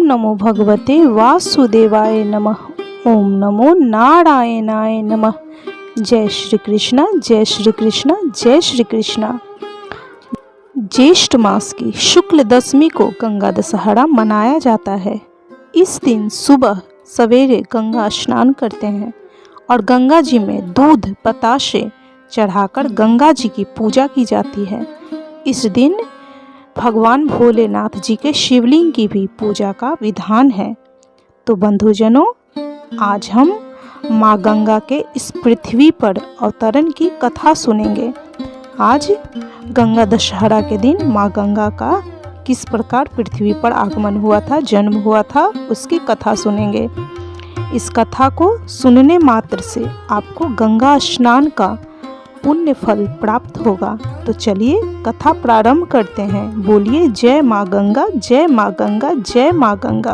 नमो भगवते वासुदेवाय नमः। ओम नमो नारायणाय नमः। जय श्री कृष्ण, जय श्री कृष्ण, जय श्री कृष्ण। ज्येष्ठ मास की शुक्ल दशमी को गंगा दशहरा मनाया जाता है। इस दिन सुबह सवेरे गंगा स्नान करते हैं और गंगा जी में दूध बताशे चढ़ाकर गंगा जी की पूजा की जाती है। इस दिन भगवान भोलेनाथ जी के शिवलिंग की भी पूजा का विधान है। तो बंधुजनों, आज हम माँ गंगा के इस पृथ्वी पर अवतरण की कथा सुनेंगे। आज गंगा दशहरा के दिन माँ गंगा का किस प्रकार पृथ्वी पर आगमन हुआ था, जन्म हुआ था, उसकी कथा सुनेंगे। इस कथा को सुनने मात्र से आपको गंगा स्नान का पुण्य फल प्राप्त होगा। तो चलिए कथा प्रारंभ करते हैं। बोलिए जय माँ गंगा, जय माँ गंगा, जय माँ गंगा।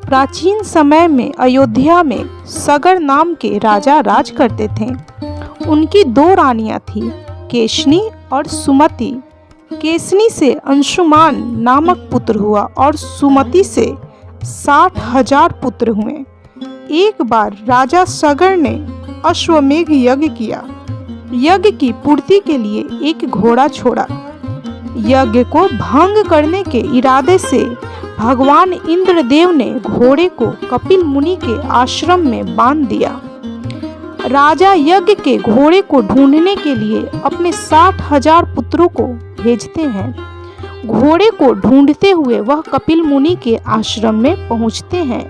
प्राचीन समय में अयोध्या में सगर नाम के राजा राज करते थे। उनकी दो रानियां थीं, केशनी और सुमति। केशनी से अंशुमान नामक पुत्र हुआ और सुमति से 60,000 पुत्र हुए। एक बार राजा सगर ने अश्वमेघ यज्ञ किया। यज्ञ की पूर्ति के लिए एक घोड़ा छोड़ा। यज्ञ को भंग करने के इरादे से भगवान इंद्रदेव ने घोड़े को कपिल मुनि के आश्रम में बांध दिया। राजा यज्ञ के घोड़े को ढूंढने के लिए अपने 60,000 पुत्रों को भेजते हैं। घोड़े को ढूंढते हुए वह कपिल मुनि के आश्रम में पहुंचते हैं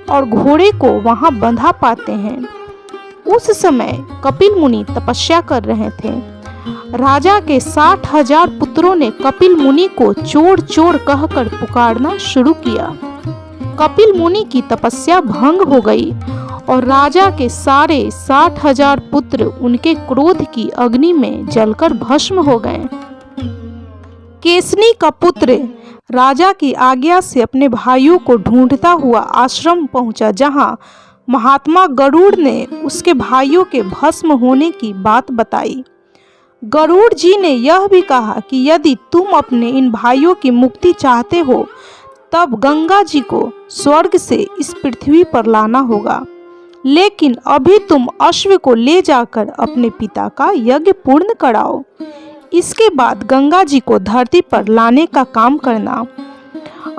और घोड़े को वहां बंधा पाते हैं। उस समय कपिल मुनि तपस्या कर रहे थे। राजा के 60,000 पुत्रों ने कपिल मुनि को चोर चोर कहकर पुकारना शुरू किया। कपिल मुनि की तपस्या भंग हो गई और राजा के सारे 60,000 पुत्र उनके क्रोध की अग्नि में जलकर भस्म हो गए। केशनी का पुत्र राजा की आज्ञा से अपने भाइयों को ढूंढता हुआ आश्रम पहुंचा, जहां महात्मा गरुड़ ने उसके भाइयों के भस्म होने की बात बताई। गरुड़ जी ने यह भी कहा कि यदि तुम अपने इन भाइयों की मुक्ति चाहते हो तब गंगा जी को स्वर्ग से इस पृथ्वी पर लाना होगा, लेकिन अभी तुम अश्व को ले जाकर अपने पिता का यज्ञ पूर्ण कराओ। इसके बाद गंगा जी को धरती पर लाने का काम करना।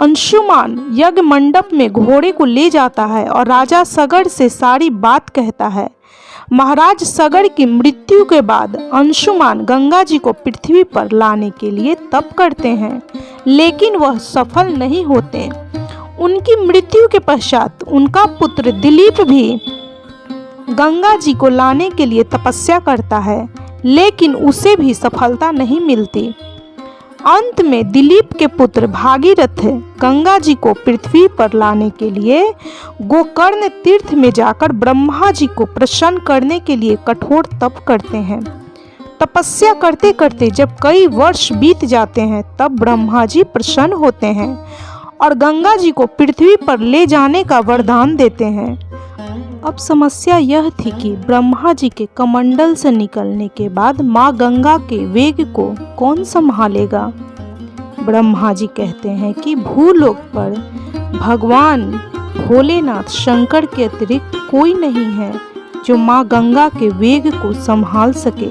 अंशुमान यज्ञ मंडप में घोड़े को ले जाता है और राजा सगर से सारी बात कहता है। महाराज सगर की मृत्यु के बाद अंशुमान गंगा जी को पृथ्वी पर लाने के लिए तप करते हैं, लेकिन वह सफल नहीं होते। उनकी मृत्यु के पश्चात उनका पुत्र दिलीप भी गंगा जी को लाने के लिए तपस्या करता है, लेकिन उसे भी सफलता नहीं मिलती। अंत में दिलीप के पुत्र भागीरथ गंगा जी को पृथ्वी पर लाने के लिए गोकर्ण तीर्थ में जाकर ब्रह्मा जी को प्रसन्न करने के लिए कठोर तप करते हैं। तपस्या करते करते जब कई वर्ष बीत जाते हैं तब ब्रह्मा जी प्रसन्न होते हैं और गंगा जी को पृथ्वी पर ले जाने का वरदान देते हैं। अब समस्या यह थी कि ब्रह्मा जी के कमंडल से निकलने के बाद माँ गंगा के वेग को कौन संभालेगा। ब्रह्मा जी कहते हैं कि भूलोक पर भगवान भोलेनाथ शंकर के अतिरिक्त कोई नहीं है जो माँ गंगा के वेग को संभाल सके।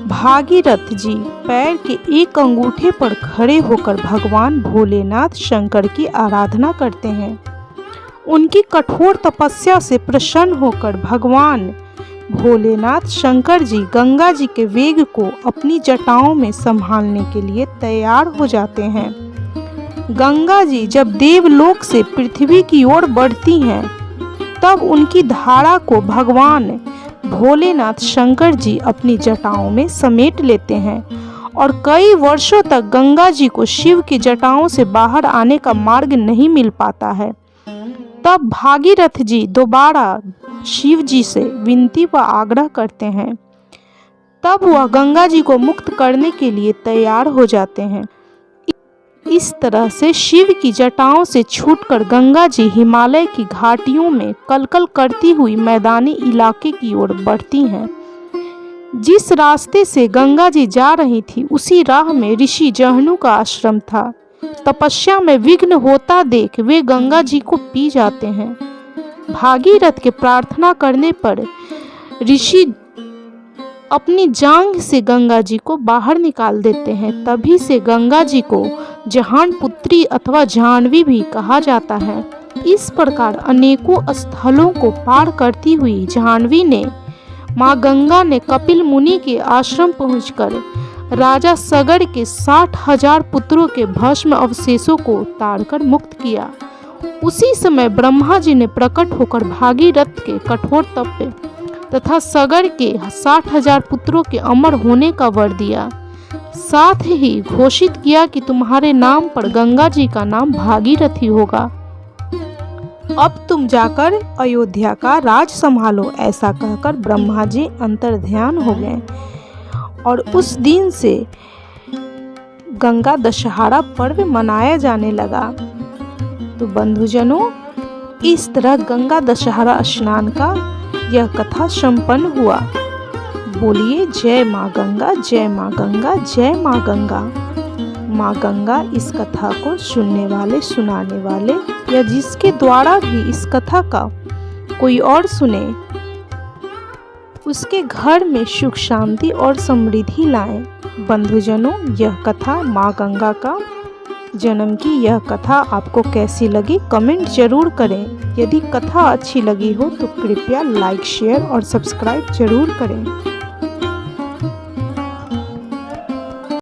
भागीरथ जी पैर के एक अंगूठे पर खड़े होकर भगवान भोलेनाथ शंकर की आराधना करते हैं। उनकी कठोर तपस्या से प्रसन्न होकर भगवान भोलेनाथ शंकर जी गंगा जी के वेग को अपनी जटाओं में संभालने के लिए तैयार हो जाते हैं। गंगा जी जब देवलोक से पृथ्वी की ओर बढ़ती हैं, तब उनकी धारा को भगवान भोलेनाथ शंकर जी अपनी जटाओं में समेट लेते हैं और कई वर्षों तक गंगा जी को शिव की जटाओं से बाहर आने का मार्ग नहीं मिल पाता है। तब भागीरथ जी दोबारा शिव जी से विनती व आग्रह करते हैं। तब वह गंगा जी को मुक्त करने के लिए तैयार हो जाते हैं। इस तरह से शिव की जटाओं से छूटकर गंगा जी हिमालय की घाटियों में कलकल करती हुई मैदानी इलाके की ओर बढ़ती हैं। जिस रास्ते से गंगा जी जा रही थी उसी राह में ऋषि जहनु का आश्रम था। तपस्या में विघ्न होता देख वे गंगा जी को पी जाते हैं। भागीरथ के प्रार्थना करने पर ऋषि अपनी जांघ से गंगा जी को बाहर निकाल देते हैं। तभी से गंगा जी को जहान पुत्री अथवा जाह्नवी भी कहा जाता है। इस प्रकार अनेकों स्थलों को पार करती हुई जाह्नवी ने माँ गंगा ने कपिल मुनि के आश्रम पहुंचकर राजा सगर के 60,000 पुत्रों के भस्म अवशेषों को ताड़कर मुक्त किया। उसी समय ब्रह्मा जी ने प्रकट होकर भागीरथ के कठोर तप तथा सगर के 60,000 पुत्रों के अमर होने का वर दिया। साथ ही घोषित किया कि तुम्हारे नाम पर गंगा जी का नाम भागीरथी होगा। अब तुम जाकर अयोध्या का राज संभालो। ऐसा कहकर ब्रह्मा जी अंतर्ध्यान हो गए और उस दिन से गंगा दशहरा पर्व मनाया जाने लगा। तो बंधुजनों, इस तरह गंगा दशहरा स्नान का यह कथा संपन्न हुआ। बोलिए जय माँ गंगा, जय माँ गंगा, जय माँ गंगा। माँ गंगा इस कथा को सुनने वाले, सुनाने वाले या जिसके द्वारा भी इस कथा का कोई और सुने, उसके घर में सुख शांति और समृद्धि लाएं। बंधुजनों, यह कथा माँ गंगा का जन्म की यह कथा आपको कैसी लगी कमेंट जरूर करें। यदि कथा अच्छी लगी हो तो कृपया लाइक, शेयर और सब्सक्राइब जरूर करें।